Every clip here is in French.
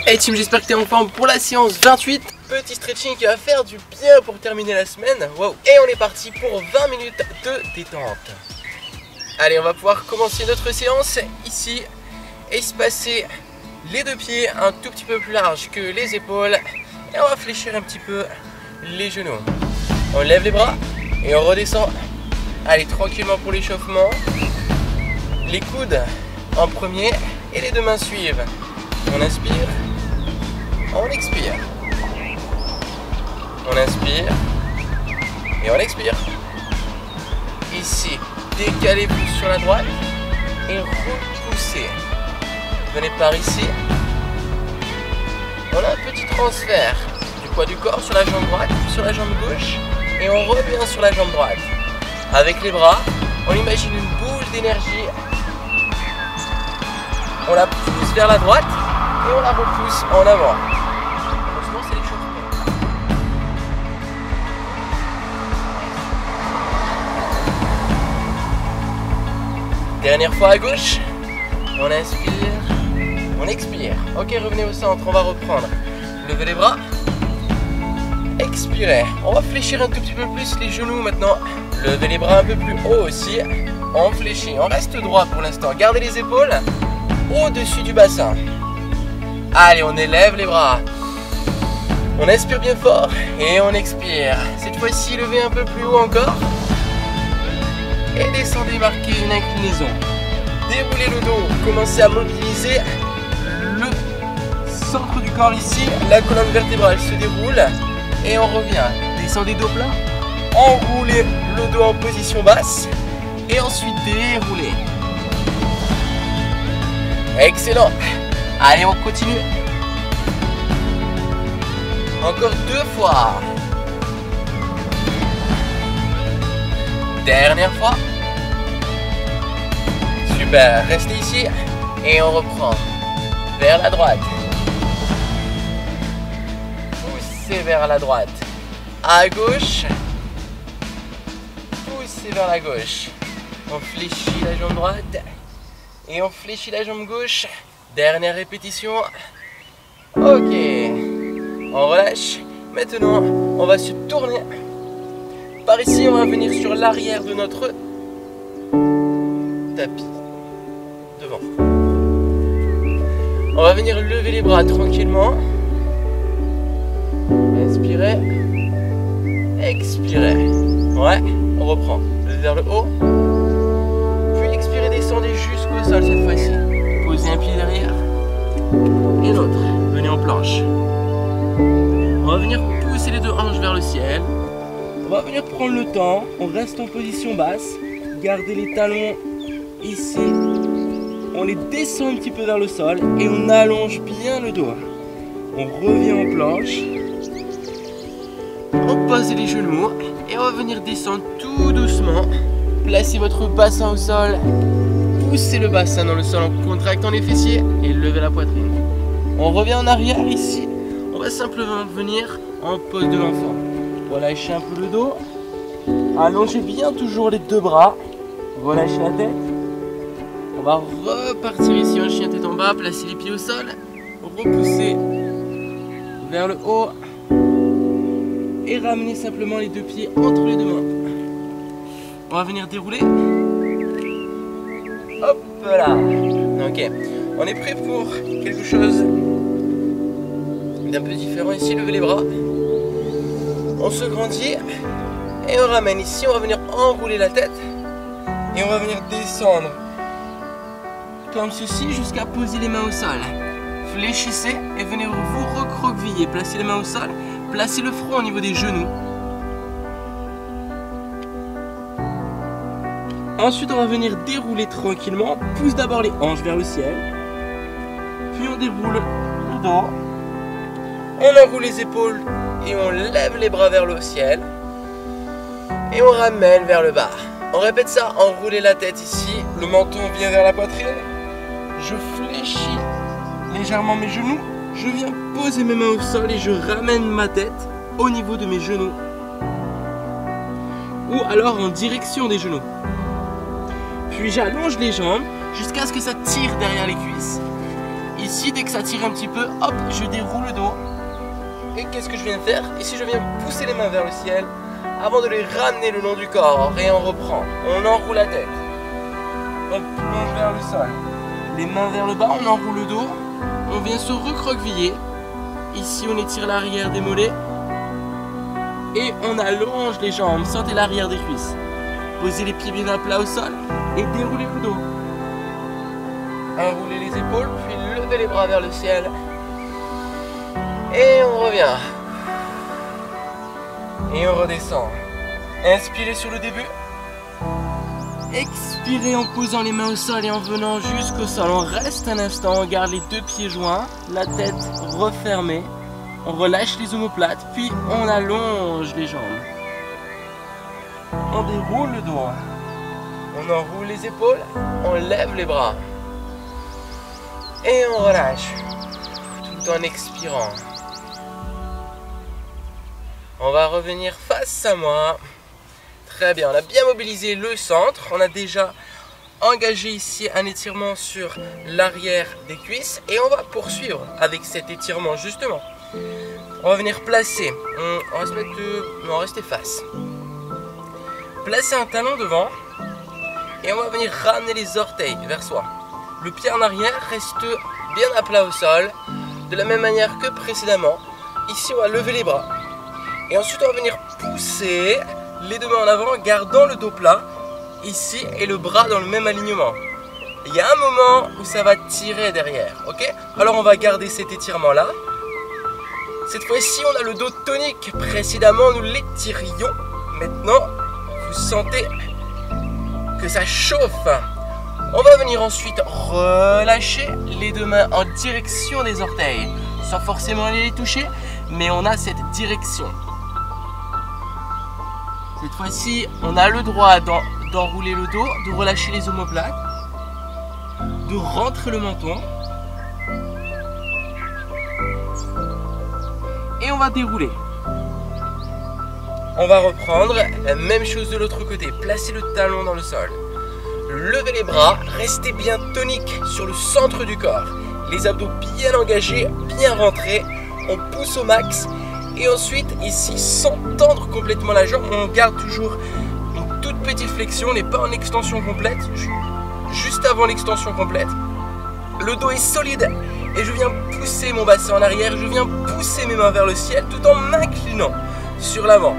Hey team, j'espère que tu es en forme pour la séance 28. Petit stretching qui va faire du bien pour terminer la semaine. Wow. Et on est parti pour 20 minutes de détente. Allez, on va pouvoir commencer notre séance ici et se passer les deux pieds un tout petit peu plus larges que les épaules. Et on va fléchir un petit peu les genoux. On lève les bras et on redescend. Allez, tranquillement pour l'échauffement. Les coudes en premier et les deux mains suivent. On inspire, on expire. On inspire et on expire. Ici, décalez-vous sur la droite et repoussez. Venez par ici. On a un petit transfert du poids du corps sur la jambe droite, sur la jambe gauche et on revient sur la jambe droite. Avec les bras, on imagine une boule d'énergie. On la pousse vers la droite et on la repousse en avant. Franchement, c'est l'échauffement. Dernière fois à gauche. On inspire, on expire. Ok, revenez au centre, on va reprendre. Levez les bras. Expirez. On va fléchir un tout petit peu plus les genoux maintenant. Levez les bras un peu plus haut aussi. On fléchit. On reste droit pour l'instant. Gardez les épaules au-dessus du bassin. Allez, on élève les bras. On inspire bien fort et on expire. Cette fois-ci, levez un peu plus haut encore. Et descendez, marquez une inclinaison. Déroulez le dos. Commencez à mobiliser le centre du corps ici. La colonne vertébrale se déroule. Et on revient. Descendez dos plat. Enroulez le dos en position basse. Et ensuite déroulez. Excellent. Allez, on continue. Encore deux fois. Dernière fois. Super. Restez ici. Et on reprend. Vers la droite. Poussez vers la droite. À gauche. Poussez vers la gauche. On fléchit la jambe droite. Et on fléchit la jambe gauche. Dernière répétition. Ok. On relâche. Maintenant, on va se tourner. Par ici, on va venir sur l'arrière de notre tapis. Devant. On va venir lever les bras tranquillement. Inspirez. Expirez. Ouais, on reprend. Vers le haut. Puis expirez, descendez jusqu'au sol cette fois-ci. Posez un pied derrière et l'autre. Venez en planche. On va venir pousser les deux hanches vers le ciel. On va venir prendre le temps. On reste en position basse. Gardez les talons ici. On les descend un petit peu vers le sol et on allonge bien le dos. On revient en planche. On pose les genoux et on va venir descendre tout doucement. Placez votre bassin au sol. Poussez le bassin dans le sol en contractant les fessiers et levez la poitrine. On revient en arrière ici. On va simplement venir en pose de l'enfant. Relâchez un peu le dos. Allongez bien toujours les deux bras. Relâchez la tête. On va repartir ici en chien tête en bas. Placez les pieds au sol. Repoussez vers le haut. Et ramenez simplement les deux pieds entre les deux mains. On va venir dérouler. Hop là. Ok. On est prêt pour quelque chose d'un peu différent ici. Levez les bras. On se grandit. Et on ramène ici. On va venir enrouler la tête. Et on va venir descendre. Comme ceci jusqu'à poser les mains au sol. Fléchissez et venez vous recroqueviller. Placez les mains au sol. Placez le front au niveau des genoux. Ensuite, on va venir dérouler tranquillement. On pousse d'abord les hanches vers le ciel. Puis on déroule le dos. On enroule les épaules et on lève les bras vers le ciel. Et on ramène vers le bas. On répète ça, enroulez la tête ici. Le menton vient vers la poitrine. Je fléchis légèrement mes genoux. Je viens poser mes mains au sol et je ramène ma tête au niveau de mes genoux. Ou alors en direction des genoux. Puis j'allonge les jambes jusqu'à ce que ça tire derrière les cuisses. ici, dès que ça tire un petit peu, hop, je déroule le dos. Et qu'est-ce que je viens de faire? Ici, je viens pousser les mains vers le ciel avant de les ramener le long du corps. Et on reprend. On enroule la tête. On plonge vers le sol. Les mains vers le bas, on enroule le dos. On vient se recroqueviller. Ici, on étire l'arrière des mollets. Et on allonge les jambes. Sentez l'arrière des cuisses. Posez les pieds bien à plat au sol et déroulez le dos. Enroulez les épaules, puis levez les bras vers le ciel. Et on revient. Et on redescend. Inspirez sur le début. Expirez en posant les mains au sol et en venant jusqu'au sol. On reste un instant, on garde les deux pieds joints, la tête refermée. On relâche les omoplates, puis on allonge les jambes. On déroule le dos. On enroule les épaules, on lève les bras. Et on relâche, tout en expirant. On va revenir face à moi. Très bien, on a bien mobilisé le centre. On a déjà engagé ici un étirement sur l'arrière des cuisses. Et on va poursuivre avec cet étirement justement. On va venir placer, on va se mettre, on va rester face. Placer un talon devant. Et on va venir ramener les orteils vers soi. Le pied en arrière reste bien à plat au sol. De la même manière que précédemment. Ici, on va lever les bras. Et ensuite, on va venir pousser les deux mains en avant, gardant le dos plat. Ici, et le bras dans le même alignement. Il y a un moment où ça va tirer derrière. Ok? Alors, on va garder cet étirement-là. Cette fois-ci, on a le dos tonique. Précédemment, nous l'étirions. Maintenant, vous sentez que ça chauffe. On va venir ensuite relâcher les deux mains en direction des orteils. Sans forcément aller les toucher, mais on a cette direction. Cette fois-ci, on a le droit d'enrouler le dos, de relâcher les omoplates, de rentrer le menton. Et on va dérouler. On va reprendre la même chose de l'autre côté. Placez le talon dans le sol. Levez les bras, restez bien tonique sur le centre du corps. Les abdos bien engagés, bien rentrés. On pousse au max. Et ensuite, ici, sans tendre complètement la jambe, on garde toujours une toute petite flexion. On n'est pas en extension complète. Juste avant l'extension complète. Le dos est solide. Et je viens pousser mon bassin en arrière. Je viens pousser mes mains vers le ciel tout en m'inclinant sur l'avant.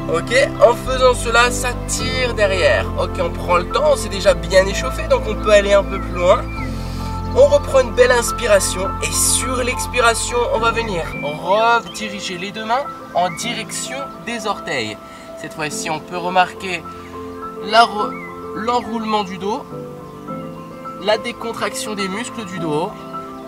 Ok, en faisant cela, ça tire derrière. Ok, on prend le temps, on s'est déjà bien échauffé, donc on peut aller un peu plus loin. On reprend une belle inspiration et sur l'expiration, on va venir rediriger les deux mains en direction des orteils. Cette fois-ci, on peut remarquer l'enroulement du dos, la décontraction des muscles du dos.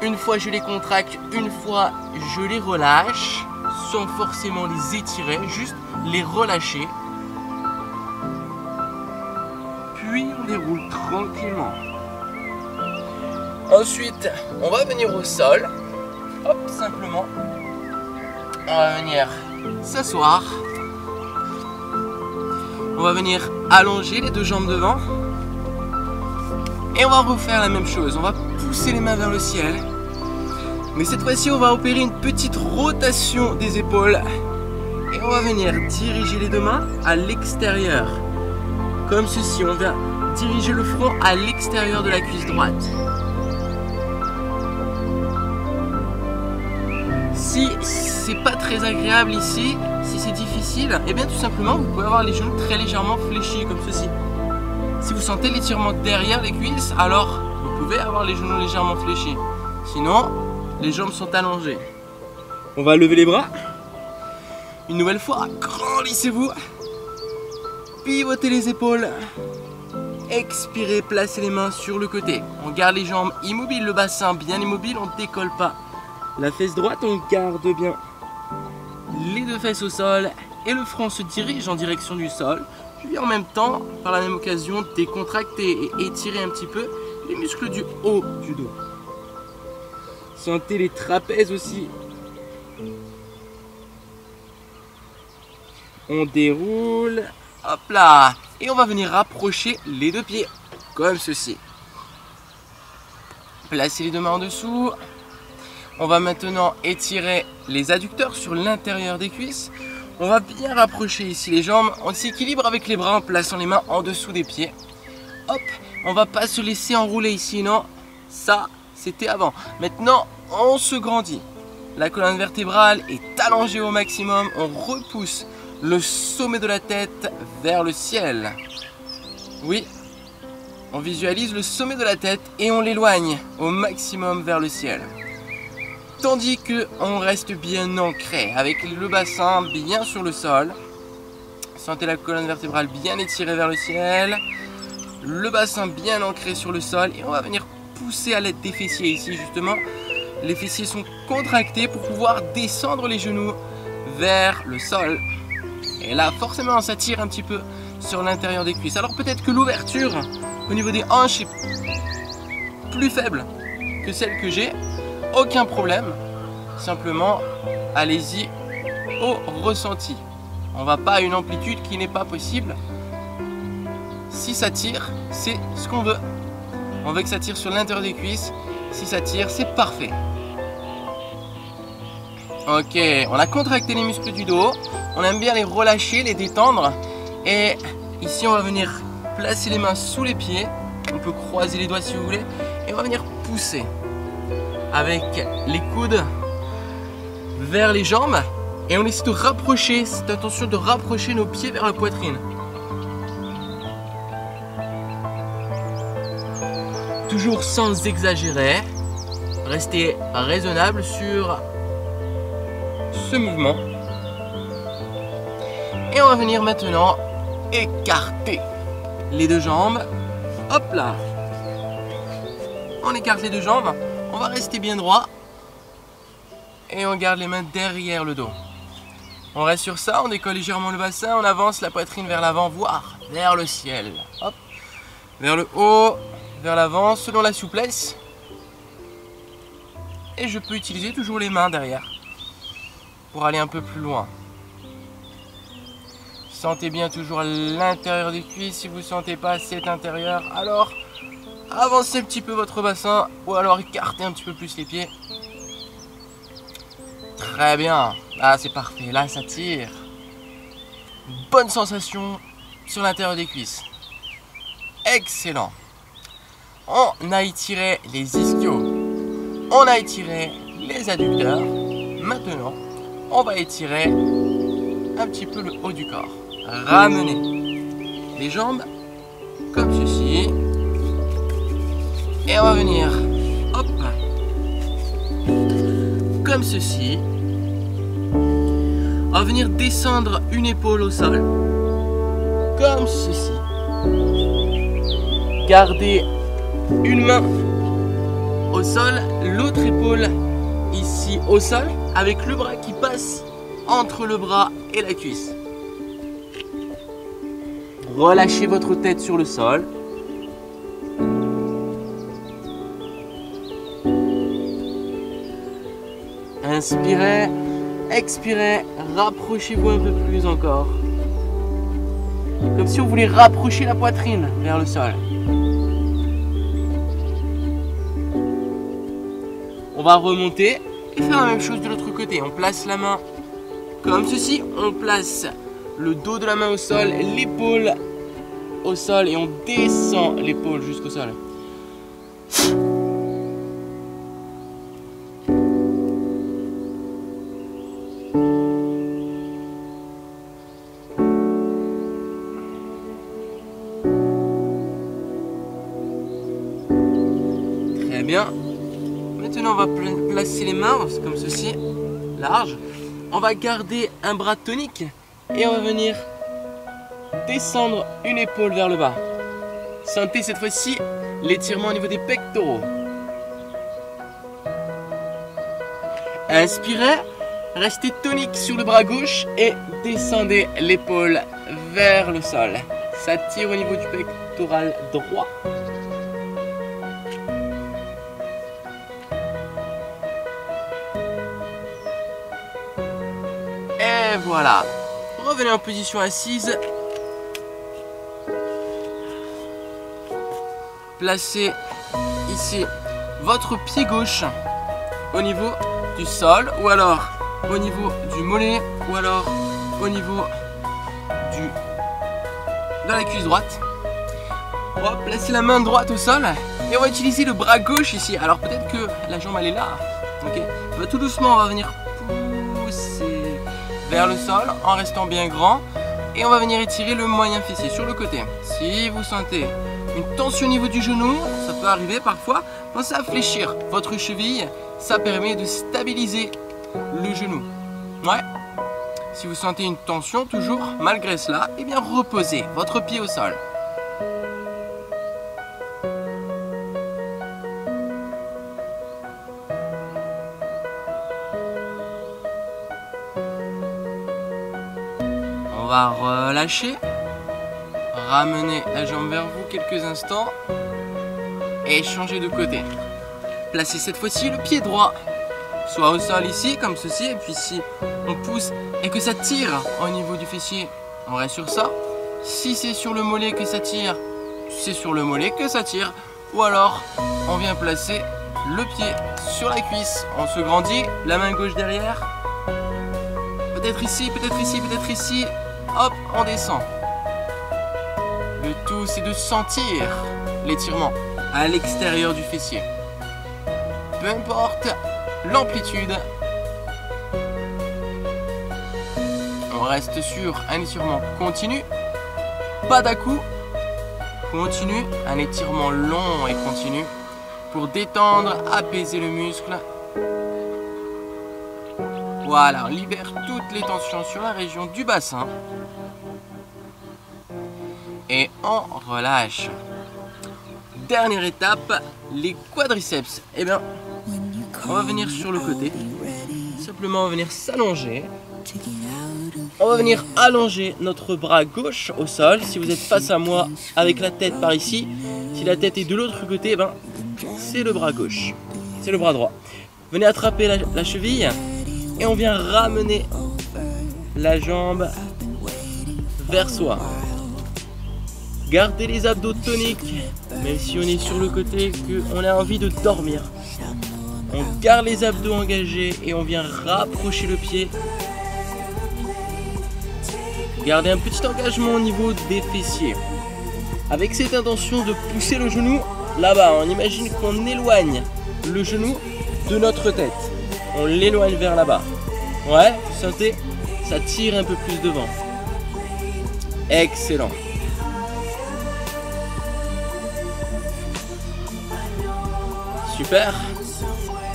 Une fois je les contracte, une fois je les relâche, sans forcément les étirer, juste les relâcher. Puis on déroule tranquillement. Ensuite, on va venir au sol. Hop, simplement. On va venir s'asseoir. On va venir allonger les deux jambes devant. Et on va refaire la même chose. On va pousser les mains vers le ciel. Mais cette fois-ci, on va opérer une petite rotation des épaules. Et on va venir diriger les deux mains à l'extérieur. Comme ceci, on vient diriger le front à l'extérieur de la cuisse droite. Si c'est pas très agréable ici, si c'est difficile, et bien tout simplement, vous pouvez avoir les genoux très légèrement fléchis comme ceci. Si vous sentez l'étirement derrière les cuisses, alors vous pouvez avoir les genoux légèrement fléchis. Sinon, les jambes sont allongées. On va lever les bras. Une nouvelle fois, grandissez-vous. Pivotez les épaules. Expirez, placez les mains sur le côté. On garde les jambes immobiles, le bassin bien immobile, on ne décolle pas. La fesse droite, on garde bien les deux fesses au sol et le front se dirige en direction du sol. Puis en même temps, par la même occasion, décontracter et étirer un petit peu les muscles du haut du dos. Sentez les trapèzes aussi. On déroule. Hop là. Et on va venir rapprocher les deux pieds, comme ceci. Placez les deux mains en dessous. On va maintenant étirer les adducteurs sur l'intérieur des cuisses. On va bien rapprocher ici les jambes. On s'équilibre avec les bras en plaçant les mains en dessous des pieds. Hop, on va pas se laisser enrouler ici, non. Ça, c'était avant. Maintenant, on se grandit. La colonne vertébrale est allongée au maximum. On repousse le sommet de la tête vers le ciel. Oui, on visualise le sommet de la tête et on l'éloigne au maximum vers le ciel. Tandis qu'on reste bien ancré avec le bassin bien sur le sol. Sentez la colonne vertébrale bien étirée vers le ciel. Le bassin bien ancré sur le sol. Et on va venir pousser à l'aide des fessiers ici justement. Les fessiers sont contractés pour pouvoir descendre les genoux vers le sol. Et là forcément ça tire un petit peu sur l'intérieur des cuisses. Alors peut-être que l'ouverture au niveau des hanches est plus faible que celle que j'ai. Aucun problème, simplement allez-y au ressenti. On va pas à une amplitude qui n'est pas possible. Si ça tire, c'est ce qu'on veut. On veut que ça tire sur l'intérieur des cuisses. Si ça tire, c'est parfait. Ok, on a contracté les muscles du dos. On aime bien les relâcher, les détendre. Et ici, on va venir placer les mains sous les pieds. On peut croiser les doigts si vous voulez. Et on va venir pousser avec les coudes vers les jambes et on essaie de rapprocher, cette intention de rapprocher nos pieds vers la poitrine. Toujours sans exagérer, restez raisonnable sur ce mouvement. Et on va venir maintenant écarter les deux jambes. Hop là! On écarte les deux jambes. On va rester bien droit et on garde les mains derrière le dos. On reste sur ça, on décolle légèrement le bassin, on avance la poitrine vers l'avant, voire vers le ciel. Hop. Vers le haut, vers l'avant, selon la souplesse. Et je peux utiliser toujours les mains derrière pour aller un peu plus loin. Sentez bien toujours l'intérieur des cuisses. Si vous ne sentez pas cet intérieur, alors avancez un petit peu votre bassin ou alors écartez un petit peu plus les pieds. Très bien. Là, c'est parfait. Là, ça tire. Bonne sensation sur l'intérieur des cuisses. Excellent. On a étiré les ischios. On a étiré les adducteurs. Maintenant, on va étirer un petit peu le haut du corps. Ramenez les jambes comme ceci. Et on va venir, hop, comme ceci. On va venir descendre une épaule au sol, comme ceci. Gardez une main au sol, l'autre épaule ici au sol, avec le bras qui passe entre le bras et la cuisse. Relâchez votre tête sur le sol. Inspirez, expirez, rapprochez-vous un peu plus encore. Comme si on voulait rapprocher la poitrine vers le sol. On va remonter et faire la même chose de l'autre côté. On place la main comme ceci. On place le dos de la main au sol, l'épaule au sol et on descend l'épaule jusqu'au sol. Très bien. Maintenant, on va placer les mains comme ceci, large. On va garder un bras tonique et on va venir descendre une épaule vers le bas. Sentez cette fois-ci l'étirement au niveau des pectoraux. Inspirez, restez tonique sur le bras gauche et descendez l'épaule vers le sol. Ça tire au niveau du pectoral droit. Et voilà. Revenez en position assise. Placez ici votre pied gauche au niveau du sol, ou alors au niveau du mollet, ou alors au niveau de la cuisse droite. On va placer la main droite au sol et on va utiliser le bras gauche ici. Alors peut-être que la jambe elle est là. Ok. Tout doucement on va venir pousser vers le sol en restant bien grand. Et on va venir étirer le moyen fessier sur le côté. Si vous sentez une tension au niveau du genou, ça peut arriver parfois, pensez à fléchir votre cheville. Ça permet de stabiliser le genou. Ouais. Si vous sentez une tension toujours, malgré cela, eh bien reposez votre pied au sol. On va relâcher, ramener la jambe vers vous quelques instants et changer de côté. Placez cette fois-ci le pied droit, soit au sol ici comme ceci, et puis si on pousse et que ça tire au niveau du fessier, on reste sur ça. Si c'est sur le mollet que ça tire, c'est sur le mollet que ça tire. Ou alors on vient placer le pied sur la cuisse, on se grandit, la main gauche derrière, peut-être ici, peut-être ici, peut-être ici. Hop, on descend. Le tout, c'est de sentir l'étirement à l'extérieur du fessier. Peu importe l'amplitude. On reste sur un étirement continu. Pas d'à-coup. Continue, un étirement long et continu pour détendre, apaiser le muscle. Voilà, on libère toutes les tensions sur la région du bassin. Et on relâche. Dernière étape, les quadriceps. Eh bien, on va venir sur le côté. Simplement, on va venir s'allonger. On va venir allonger notre bras gauche au sol. Si vous êtes face à moi avec la tête par ici, si la tête est de l'autre côté, eh ben, c'est le bras gauche. C'est le bras droit. Venez attraper la cheville et on vient ramener la jambe vers soi. Gardez les abdos toniques, même si on est sur le côté, qu'on a envie de dormir. On garde les abdos engagés et on vient rapprocher le pied. Gardez un petit engagement au niveau des fessiers. Avec cette intention de pousser le genou là-bas, on imagine qu'on éloigne le genou de notre tête. On l'éloigne vers là-bas. Ouais, vous sentez? Ça tire un peu plus devant. Excellent. Super.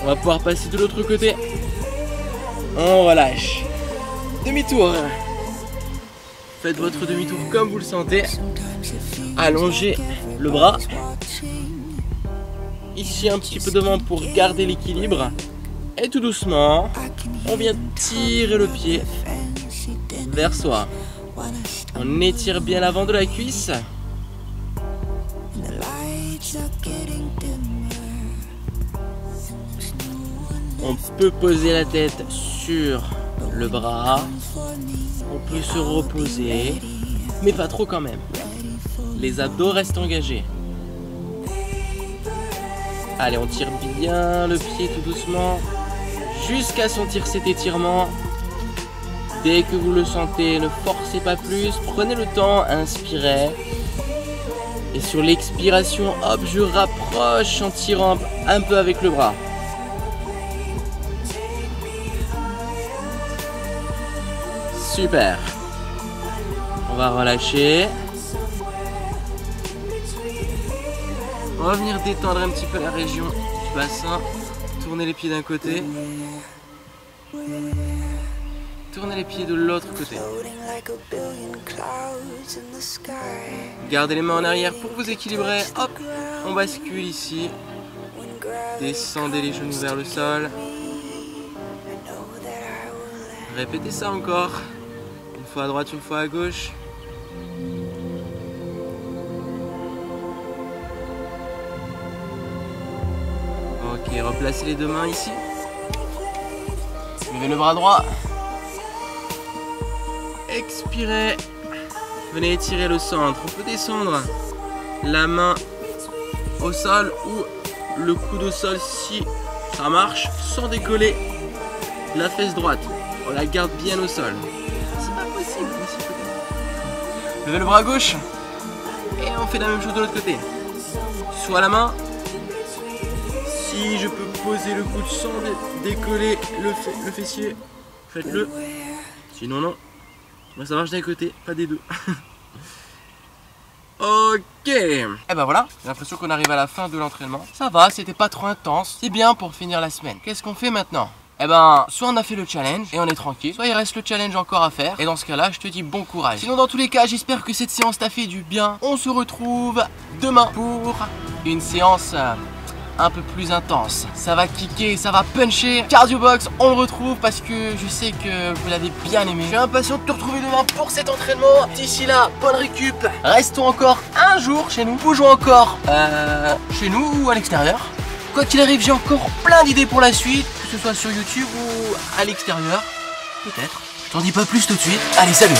On va pouvoir passer de l'autre côté. On relâche. Demi-tour. Faites votre demi-tour comme vous le sentez. Allongez le bras. Ici un petit peu devant pour garder l'équilibre. Et tout doucement, on vient tirer le pied vers soi. On étire bien l'avant de la cuisse. On peut poser la tête sur le bras. On peut se reposer, mais pas trop quand même. Les abdos restent engagés. Allez, on tire bien le pied tout doucement jusqu'à sentir cet étirement. Dès que vous le sentez, ne forcez pas plus. Prenez le temps, inspirez. Et sur l'expiration, hop, je rapproche en tirant un peu avec le bras. Super. On va relâcher. On va venir détendre un petit peu la région du bassin. Tournez les pieds d'un côté. Tournez les pieds de l'autre côté. Gardez les mains en arrière pour vous équilibrer. Hop, on bascule ici. Descendez les genoux vers le sol. Répétez ça encore. Une fois à droite, une fois à gauche. Ok, replacez les deux mains ici. Levez le bras droit. Expirez. Venez étirer le centre. On peut descendre la main au sol ou le coude au sol si ça marche, sans décoller la fesse droite. On la garde bien au sol. C'est pas possible. Levez le bras gauche et on fait la même chose de l'autre côté. Soit à la main. Si je peux poser le coude sans décoller le fessier, faites-le. Sinon non. Moi ça marche d'un côté, pas des deux. Ok. Et ben voilà, j'ai l'impression qu'on arrive à la fin de l'entraînement. Ça va, c'était pas trop intense. C'est bien pour finir la semaine. Qu'est-ce qu'on fait maintenant? Eh ben, soit on a fait le challenge et on est tranquille, soit il reste le challenge encore à faire. Et dans ce cas-là, je te dis bon courage. Sinon, dans tous les cas, j'espère que cette séance t'a fait du bien. On se retrouve demain pour une séance un peu plus intense. Ça va kicker, ça va puncher. Cardio box, on le retrouve parce que je sais que vous l'avez bien aimé. Je suis impatient de te retrouver demain pour cet entraînement. D'ici là, bonne récup. Restons encore un jour chez nous. Bougeons encore chez nous ou à l'extérieur. Quoi qu'il arrive, j'ai encore plein d'idées pour la suite, que ce soit sur YouTube ou à l'extérieur. Peut-être. Je t'en dis pas plus tout de suite. Allez, salut!